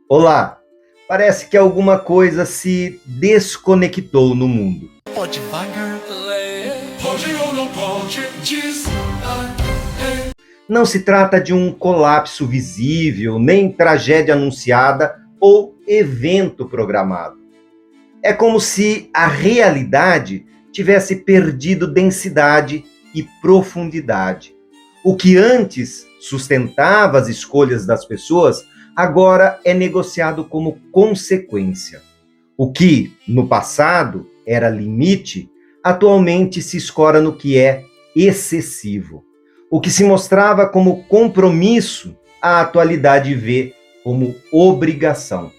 Olá! Parece que alguma coisa se desconectou no mundo. Pode vagar, pode ou não pode, diz. Não se trata de um colapso visível, nem tragédia anunciada ou evento programado. É como se a realidade tivesse perdido densidade e profundidade. O que antes sustentava as escolhas das pessoas, agora é negociado como consequência. O que, no passado, era limite, atualmente se escora no que é excessivo. O que se mostrava como compromisso, a atualidade vê como obrigação.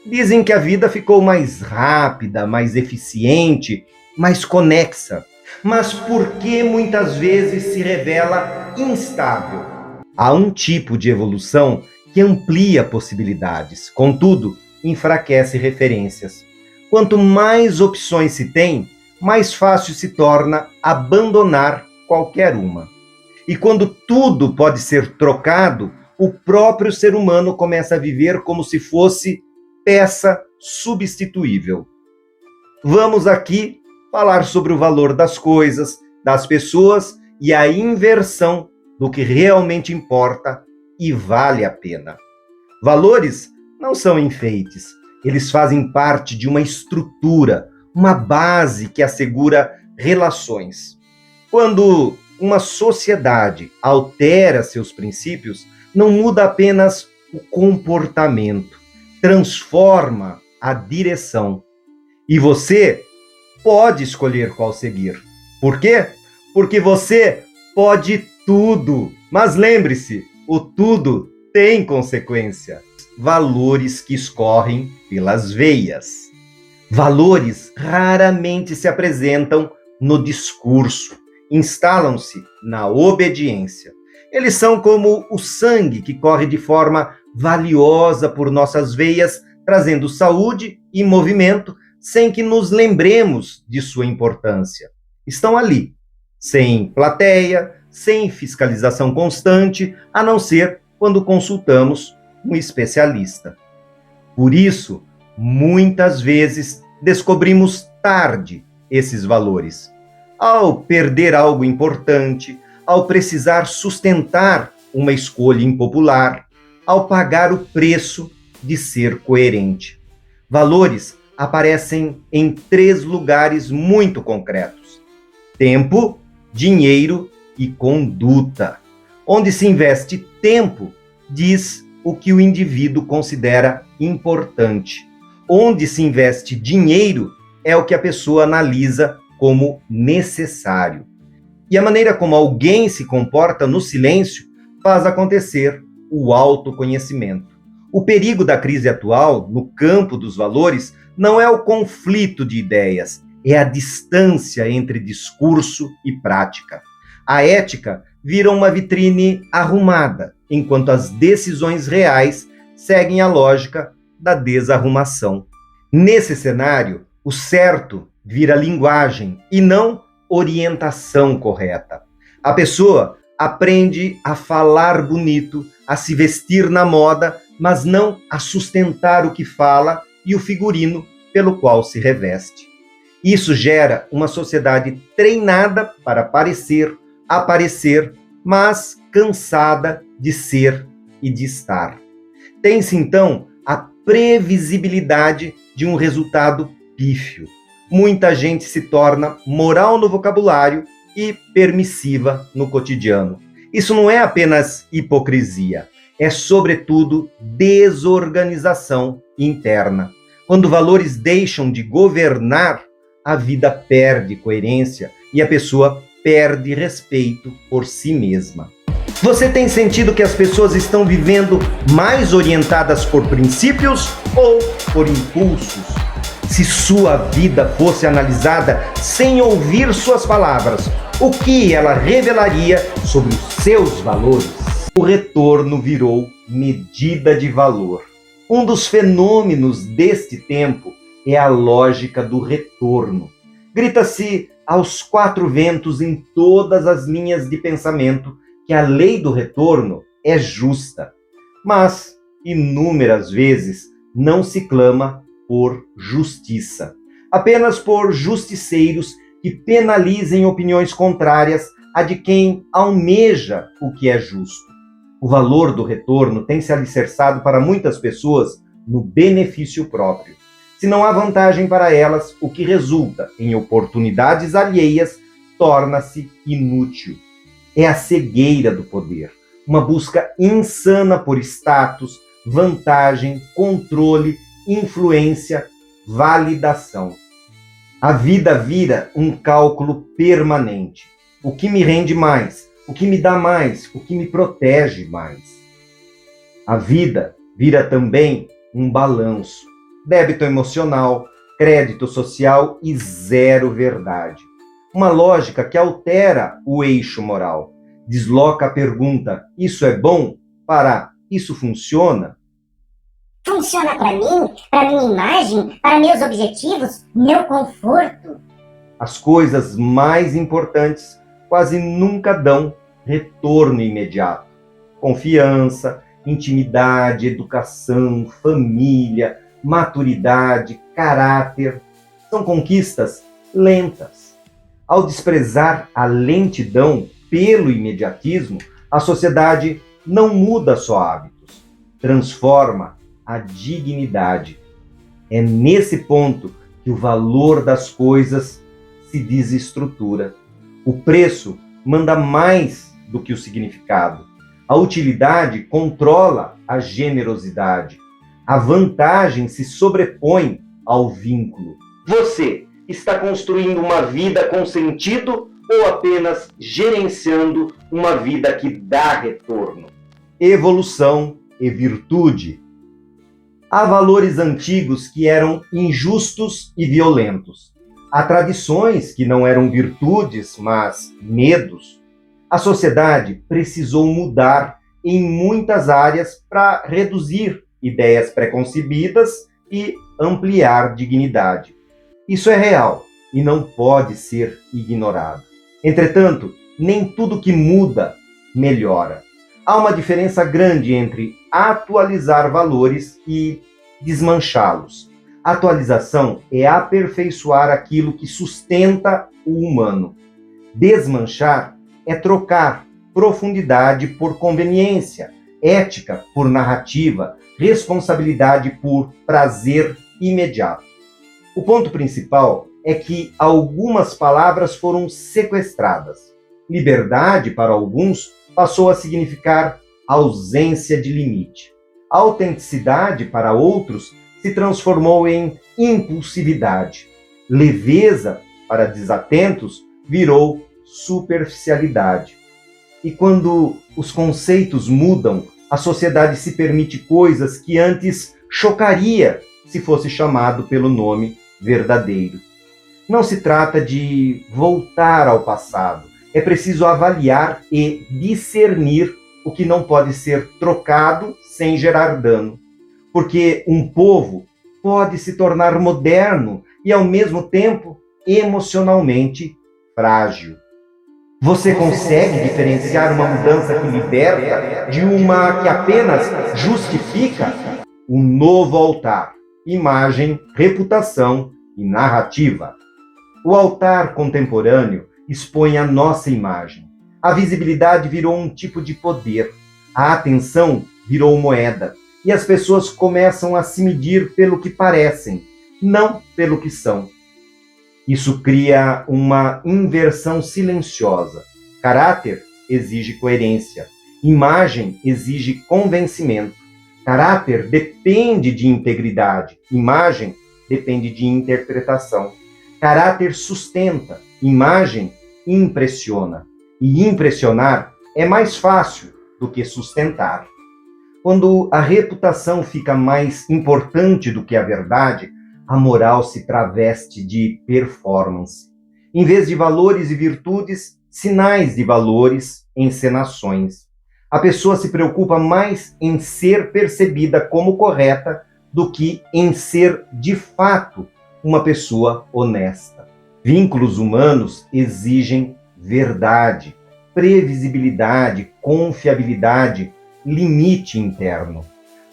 Dizem que a vida ficou mais rápida, mais eficiente, mais conexa. Mas por que muitas vezes se revela instável? Há um tipo de evolução que amplia possibilidades, contudo, enfraquece referências. Quanto mais opções se tem, mais fácil se torna abandonar qualquer uma. E quando tudo pode ser trocado, o próprio ser humano começa a viver como se fosse peça substituível. Vamos aqui falar sobre o valor das coisas, das pessoas e a inversão do que realmente importa e vale a pena. Valores não são enfeites, eles fazem parte de uma estrutura, uma base que assegura relações. Quando uma sociedade altera seus princípios, não muda apenas o comportamento, transforma a direção. E você pode escolher qual seguir. Por quê? Porque você pode tudo. Mas lembre-se, o tudo tem consequência. Valores que escorrem pelas veias. Valores raramente se apresentam no discurso, instalam-se na obediência. Eles são como o sangue que corre de forma valiosa por nossas veias, trazendo saúde e movimento, sem que nos lembremos de sua importância. Estão ali, sem plateia, sem fiscalização constante, a não ser quando consultamos um especialista. Por isso, muitas vezes descobrimos tarde esses valores. Ao perder algo importante, ao precisar sustentar uma escolha impopular, ao pagar o preço de ser coerente. Valores aparecem em 3 lugares muito concretos: tempo, dinheiro e conduta. Onde se investe tempo, diz o que o indivíduo considera importante. Onde se investe dinheiro é o que a pessoa analisa como necessário. E a maneira como alguém se comporta no silêncio faz acontecer o autoconhecimento. O perigo da crise atual, no campo dos valores, não é o conflito de ideias, é a distância entre discurso e prática. A ética vira uma vitrine arrumada, enquanto as decisões reais seguem a lógica da desarrumação. Nesse cenário, o certo vira linguagem e não orientação correta. A pessoa aprende a falar bonito, a se vestir na moda, mas não a sustentar o que fala e o figurino pelo qual se reveste. Isso gera uma sociedade treinada para aparecer, mas cansada de ser e de estar. Tem-se, então, a previsibilidade de um resultado pífio. Muita gente se torna moral no vocabulário e permissiva no cotidiano. Isso não é apenas hipocrisia, é, sobretudo, desorganização interna. Quando valores deixam de governar, a vida perde coerência e a pessoa perde respeito por si mesma. Você tem sentido que as pessoas estão vivendo mais orientadas por princípios ou por impulsos? Se sua vida fosse analisada sem ouvir suas palavras, o que ela revelaria sobre os seus valores? O retorno virou medida de valor. Um dos fenômenos deste tempo é a lógica do retorno. Grita-se aos 4 ventos em todas as linhas de pensamento que a lei do retorno é justa. Mas inúmeras vezes não se clama por justiça, apenas por justiceiros que penalizem opiniões contrárias à de quem almeja o que é justo. O valor do retorno tem se alicerçado para muitas pessoas no benefício próprio. Se não há vantagem para elas, o que resulta em oportunidades alheias torna-se inútil. É a cegueira do poder, uma busca insana por status, vantagem, controle, influência, validação. A vida vira um cálculo permanente. O que me rende mais? O que me dá mais? O que me protege mais? A vida vira também um balanço. Débito emocional, crédito social e zero verdade. Uma lógica que altera o eixo moral. Desloca a pergunta, isso é bom? Para, isso funciona? Funciona para mim, para minha imagem, para meus objetivos, meu conforto. As coisas mais importantes quase nunca dão retorno imediato. Confiança, intimidade, educação, família, maturidade, caráter, são conquistas lentas. Ao desprezar a lentidão pelo imediatismo, a sociedade não muda só hábitos, transforma a dignidade. É nesse ponto que o valor das coisas se desestrutura. O preço manda mais do que o significado. A utilidade controla a generosidade. A vantagem se sobrepõe ao vínculo. Você está construindo uma vida com sentido ou apenas gerenciando uma vida que dá retorno? Evolução e virtude. Há valores antigos que eram injustos e violentos. Há tradições que não eram virtudes, mas medos. A sociedade precisou mudar em muitas áreas para reduzir ideias preconcebidas e ampliar dignidade. Isso é real e não pode ser ignorado. Entretanto, nem tudo que muda melhora. Há uma diferença grande entre atualizar valores e desmanchá-los. Atualização é aperfeiçoar aquilo que sustenta o humano. Desmanchar é trocar profundidade por conveniência, ética por narrativa, responsabilidade por prazer imediato. O ponto principal é que algumas palavras foram sequestradas. Liberdade, para alguns, passou a significar ausência de limite. Autenticidade, para outros, se transformou em impulsividade. Leveza, para desatentos, virou superficialidade. E quando os conceitos mudam, a sociedade se permite coisas que antes chocaria se fosse chamado pelo nome verdadeiro. Não se trata de voltar ao passado. É preciso avaliar e discernir o que não pode ser trocado sem gerar dano. Porque um povo pode se tornar moderno e, ao mesmo tempo, emocionalmente frágil. Você consegue diferenciar uma mudança que liberta de uma que apenas justifica? Um novo altar, imagem, reputação e narrativa. O altar contemporâneo expõe a nossa imagem. A visibilidade virou um tipo de poder. A atenção virou moeda. E as pessoas começam a se medir pelo que parecem, não pelo que são. Isso cria uma inversão silenciosa. Caráter exige coerência. Imagem exige convencimento. Caráter depende de integridade. Imagem depende de interpretação. Caráter sustenta. Imagem impressiona. E impressionar é mais fácil do que sustentar. Quando a reputação fica mais importante do que a verdade, a moral se traveste de performance. Em vez de valores e virtudes, sinais de valores, encenações. A pessoa se preocupa mais em ser percebida como correta do que em ser, de fato, uma pessoa honesta. Vínculos humanos exigem verdade, previsibilidade, confiabilidade, limite interno.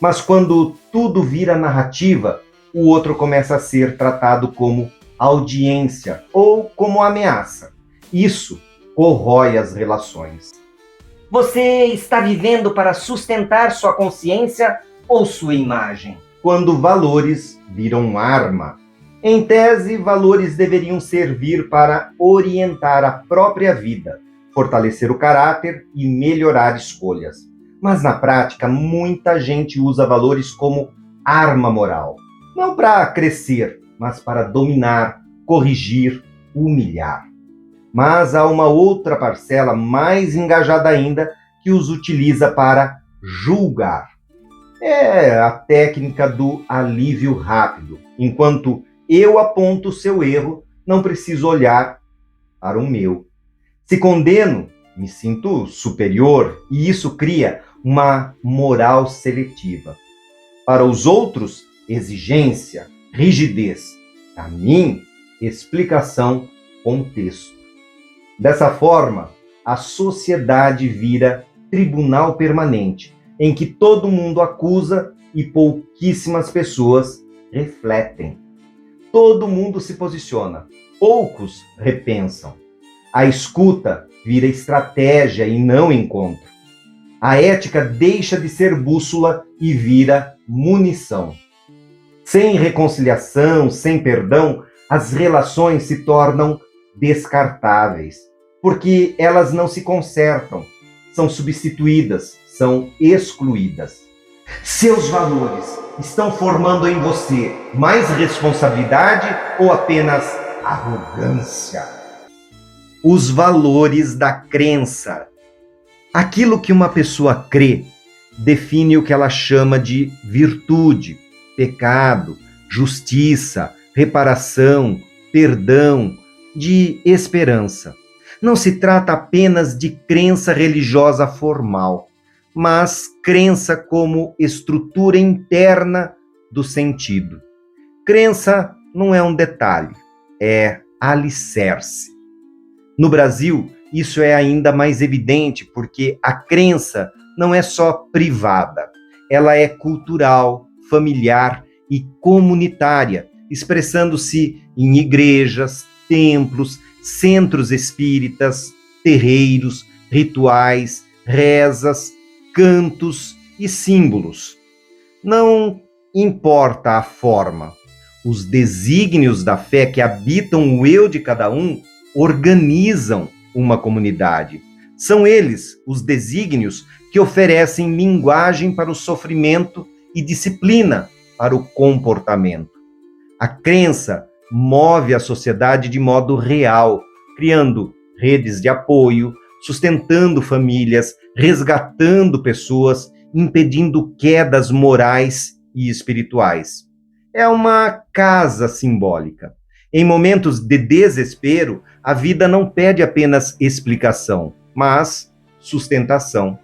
Mas quando tudo vira narrativa, o outro começa a ser tratado como audiência ou como ameaça. Isso corrói as relações. Você está vivendo para sustentar sua consciência ou sua imagem? Quando valores viram arma. Em tese, valores deveriam servir para orientar a própria vida, fortalecer o caráter e melhorar escolhas. Mas na prática, muita gente usa valores como arma moral. Não para crescer, mas para dominar, corrigir, humilhar. Mas há uma outra parcela mais engajada ainda que os utiliza para julgar. É a técnica do alívio rápido. Enquanto eu aponto o seu erro, não preciso olhar para o meu. Se condeno, me sinto superior e isso cria uma moral seletiva. Para os outros, exigência, rigidez. Para mim, explicação, contexto. Dessa forma, a sociedade vira tribunal permanente, em que todo mundo acusa e pouquíssimas pessoas refletem. Todo mundo se posiciona, poucos repensam. A escuta vira estratégia e não encontro. A ética deixa de ser bússola e vira munição. Sem reconciliação, sem perdão, as relações se tornam descartáveis, porque elas não se consertam, são substituídas, são excluídas. Seus valores estão formando em você mais responsabilidade ou apenas arrogância? Os valores da crença. Aquilo que uma pessoa crê define o que ela chama de virtude, pecado, justiça, reparação, perdão, de esperança. Não se trata apenas de crença religiosa formal, mas crença como estrutura interna do sentido. Crença não é um detalhe, é alicerce. No Brasil, isso é ainda mais evidente porque a crença não é só privada, ela é cultural, familiar e comunitária, expressando-se em igrejas, templos, centros espíritas, terreiros, rituais, rezas, cantos e símbolos. Não importa a forma, os desígnios da fé que habitam o eu de cada um organizam uma comunidade. São eles os desígnios que oferecem linguagem para o sofrimento e disciplina para o comportamento. A crença move a sociedade de modo real, criando redes de apoio, sustentando famílias, resgatando pessoas, impedindo quedas morais e espirituais. É uma casa simbólica. Em momentos de desespero, a vida não pede apenas explicação, mas sustentação.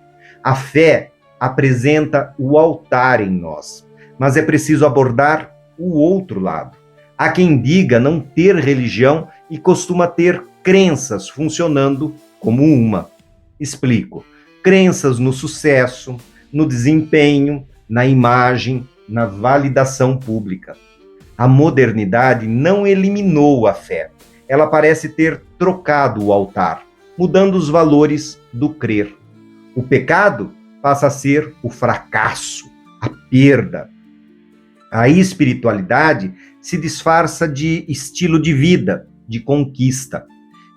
A fé apresenta o altar em nós, mas é preciso abordar o outro lado. Há quem diga não ter religião e costuma ter crenças funcionando como uma. Explico. Crenças no sucesso, no desempenho, na imagem, na validação pública. A modernidade não eliminou a fé. Ela parece ter trocado o altar, mudando os valores do crer. O pecado passa a ser o fracasso, a perda. A espiritualidade se disfarça de estilo de vida, de conquista.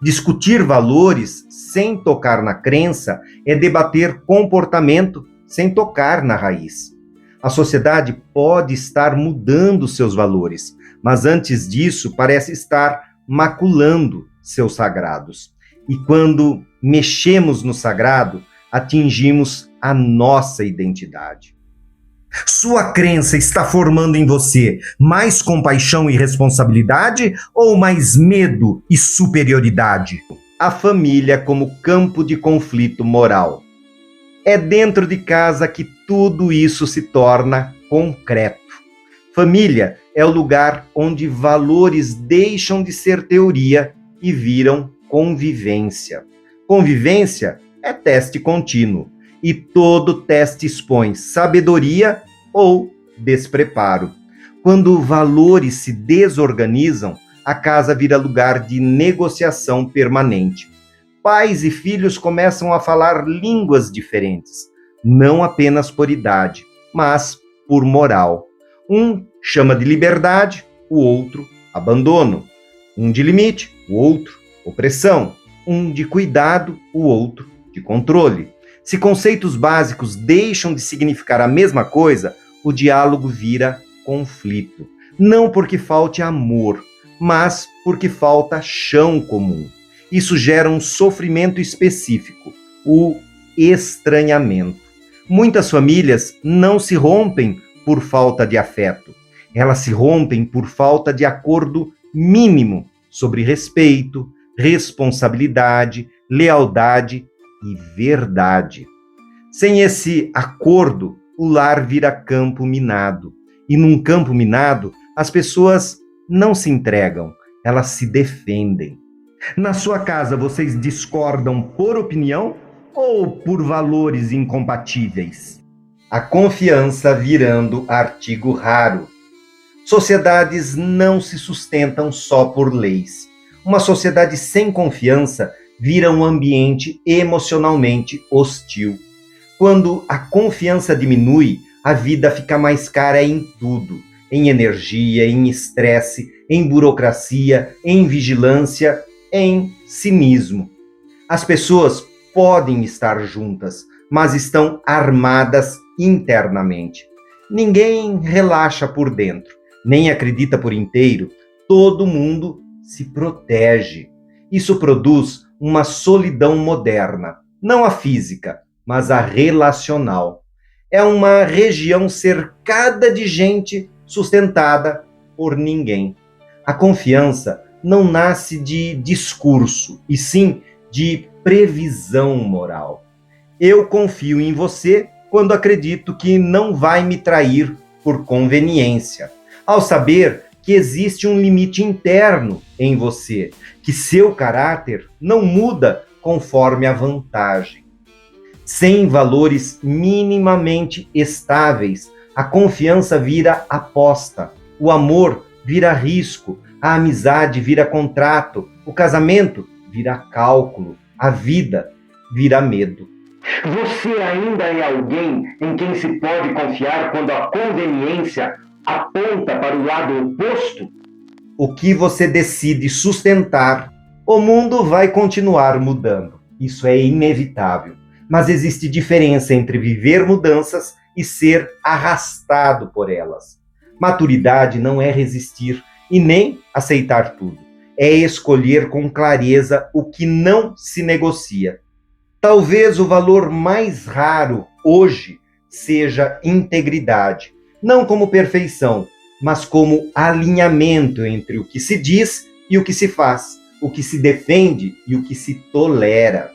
Discutir valores sem tocar na crença é debater comportamento sem tocar na raiz. A sociedade pode estar mudando seus valores, mas antes disso parece estar maculando seus sagrados. E quando mexemos no sagrado, atingimos a nossa identidade. Sua crença está formando em você mais compaixão e responsabilidade ou mais medo e superioridade? A família como campo de conflito moral. É dentro de casa que tudo isso se torna concreto. Família é o lugar onde valores deixam de ser teoria e viram convivência. Convivência é teste contínuo. E todo teste expõe sabedoria ou despreparo. Quando valores se desorganizam, a casa vira lugar de negociação permanente. Pais e filhos começam a falar línguas diferentes, não apenas por idade, mas por moral. Um chama de liberdade, o outro abandono. Um de limite, o outro opressão. Um de cuidado, o outro de controle. Se conceitos básicos deixam de significar a mesma coisa, o diálogo vira conflito. Não porque falte amor, mas porque falta chão comum. Isso gera um sofrimento específico, o estranhamento. Muitas famílias não se rompem por falta de afeto. Elas se rompem por falta de acordo mínimo sobre respeito, responsabilidade, lealdade e verdade. Sem esse acordo, o lar vira campo minado. E num campo minado, as pessoas não se entregam, elas se defendem. Na sua casa, vocês discordam por opinião ou por valores incompatíveis? A confiança virando artigo raro. Sociedades não se sustentam só por leis. Uma sociedade sem confiança vira um ambiente emocionalmente hostil. Quando a confiança diminui, a vida fica mais cara em tudo. Em energia, em estresse, em burocracia, em vigilância, em cinismo. As pessoas podem estar juntas, mas estão armadas internamente. Ninguém relaxa por dentro, nem acredita por inteiro. Todo mundo se protege. Isso produz uma solidão moderna, não a física, mas a relacional. É uma região cercada de gente sustentada por ninguém. A confiança não nasce de discurso, e sim de previsão moral. Eu confio em você quando acredito que não vai me trair por conveniência, ao saber que existe um limite interno em você, que seu caráter não muda conforme a vantagem. Sem valores minimamente estáveis, a confiança vira aposta, o amor vira risco, a amizade vira contrato, o casamento vira cálculo, a vida vira medo. Você ainda é alguém em quem se pode confiar quando a conveniência aponta para o lado oposto? O que você decide sustentar, o mundo vai continuar mudando. Isso é inevitável. Mas existe diferença entre viver mudanças e ser arrastado por elas. Maturidade não é resistir e nem aceitar tudo. É escolher com clareza o que não se negocia. Talvez o valor mais raro hoje seja integridade, não como perfeição, mas como alinhamento entre o que se diz e o que se faz, o que se defende e o que se tolera.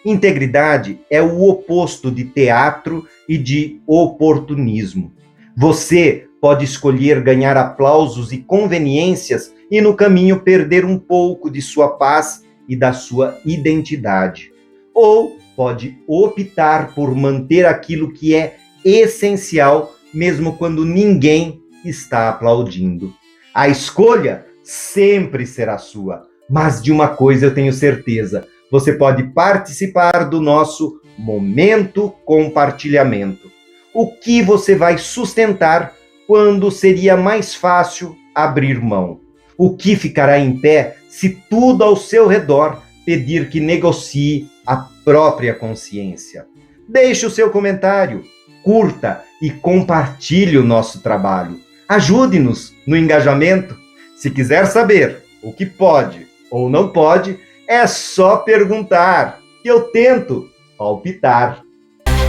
Integridade é o oposto de teatro e de oportunismo. Você pode escolher ganhar aplausos e conveniências e no caminho perder um pouco de sua paz e da sua identidade. Ou pode optar por manter aquilo que é essencial, mesmo quando ninguém está aplaudindo. A escolha sempre será sua, mas de uma coisa eu tenho certeza: você pode participar do nosso momento compartilhamento. O que você vai sustentar quando seria mais fácil abrir mão? O que ficará em pé se tudo ao seu redor pedir que negocie a própria consciência? Deixe o seu comentário, curta e compartilhe o nosso trabalho. Ajude-nos no engajamento. Se quiser saber o que pode ou não pode, é só perguntar, que eu tento palpitar.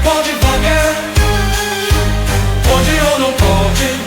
Pode valer, pode ou não pode.